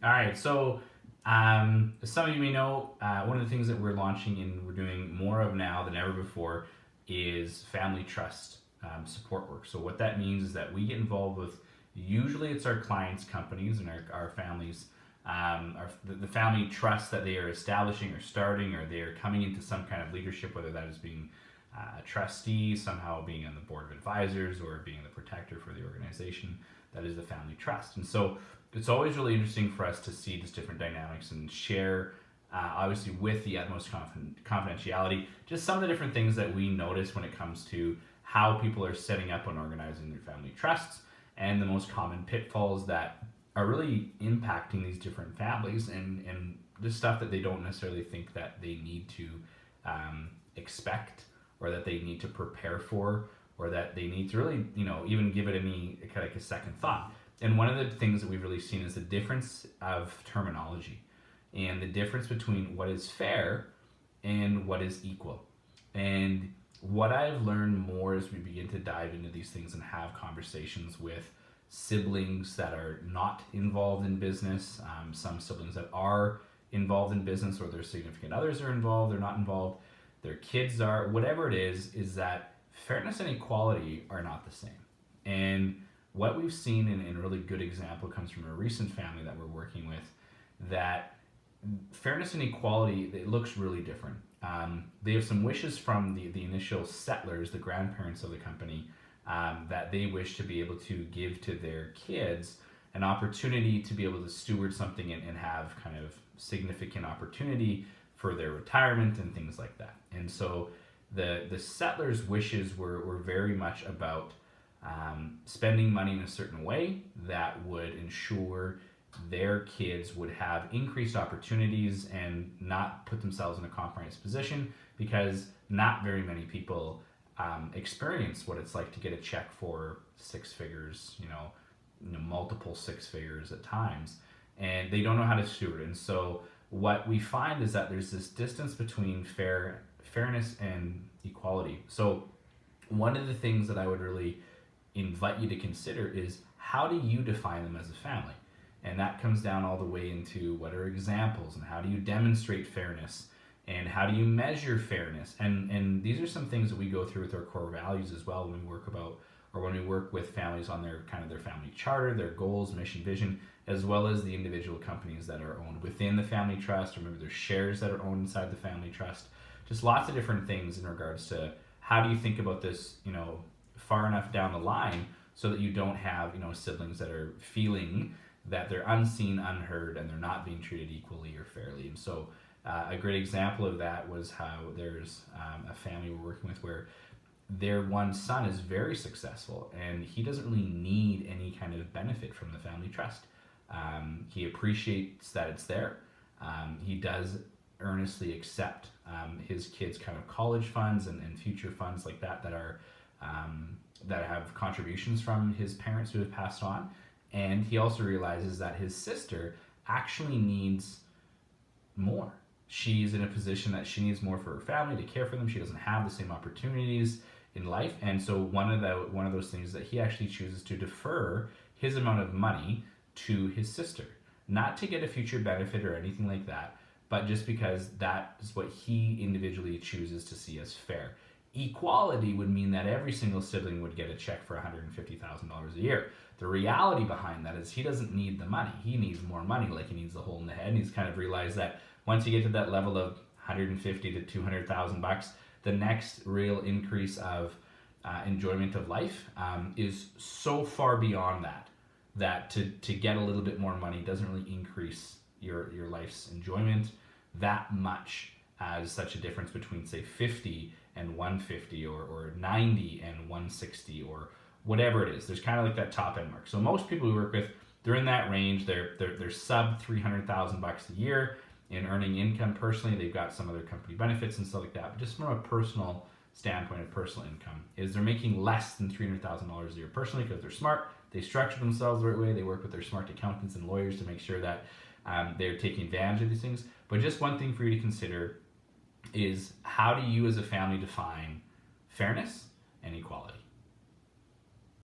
All right, so as some of you may know, one of the things that we're launching and we're doing more of now than ever before is family trust support work. So what that means is that we get involved with, usually it's our clients' companies and our families, the family trust that they are establishing or starting, or they are coming into some kind of leadership, whether that is being a trustee, somehow being on the board of advisors, or being the protector for the organization. That is the family trust. And so it's always really interesting for us to see just different dynamics and share, obviously with the utmost confidentiality, just some of the different things that we notice when it comes to how people are setting up and organizing their family trusts, and the most common pitfalls that are really impacting these different families, and just stuff that they don't necessarily think that they need to expect, or that they need to prepare for, or that they need to really, even give it any kind of like a second thought. And one of the things that we've really seen is the difference of terminology, and the difference between what is fair and what is equal. And what I've learned more as we begin to dive into these things and have conversations with siblings that are not involved in business, some siblings that are involved in business, or their significant others are involved, they're not involved, their kids are, whatever it is that fairness and equality are not the same. And what we've seen in a really good example comes from a recent family that we're working with, that fairness and equality, it looks really different. They have some wishes from the initial settlers, the grandparents of the company, that they wish to be able to give to their kids an opportunity to be able to steward something, and have kind of significant opportunity for their retirement and things like that. And so the settlers' wishes were very much about spending money in a certain way that would ensure their kids would have increased opportunities and not put themselves in a compromised position, because not very many people experience what it's like to get a check for six figures, multiple six figures at times, and they don't know how to steward. And so what we find is that there's this distance between fairness and equality. So one of the things that I would really invite you to consider is, how do you define them as a family? And that comes down all the way into what are examples, and how do you demonstrate fairness, and how do you measure fairness. And these are some things that we go through with our core values as well, when we work about, or when we work with families on their kind of their family charter, their goals, mission, vision, as well as the individual companies that are owned within the family trust, or maybe there's shares that are owned inside the family trust. Just lots of different things in regards to how do you think about this, far enough down the line, so that you don't have, siblings that are feeling that they're unseen, unheard, and they're not being treated equally or fairly. And so a great example of that was how there's a family we're working with where their one son is very successful, and he doesn't really need any kind of benefit from the family trust. He appreciates that it's there. He does earnestly accept his kids' kind of college funds and future funds like that are that have contributions from his parents who have passed on. And he also realizes that his sister actually needs more. She's in a position that she needs more for her family, to care for them. She doesn't have the same opportunities in life. And so one of those things that he actually chooses to defer his amount of money to his sister, not to get a future benefit or anything like that, but just because that is what he individually chooses to see as fair. Equality would mean that every single sibling would get a check for $150,000 a year. The reality behind that is he doesn't need the money. He needs more money, like he needs the hole in the head. And he's kind of realized that once you get to that level of 150 to 200,000 bucks, the next real increase of enjoyment of life is so far beyond that to get a little bit more money doesn't really increase your life's enjoyment that much, as such a difference between, say, 50 and 150, or 90 and 160, or whatever it is. There's kind of like that top end mark. So most people we work with, they're in that range. They're sub 300,000 bucks a year in earning income. Personally, they've got some other company benefits and stuff like that. But just from a personal standpoint of personal income, is they're making less than $300,000 a year personally, because they're smart. They structure themselves the right way. They work with their smart accountants and lawyers to make sure that they're taking advantage of these things. But just one thing for you to consider is, how do you as a family define fairness and equality?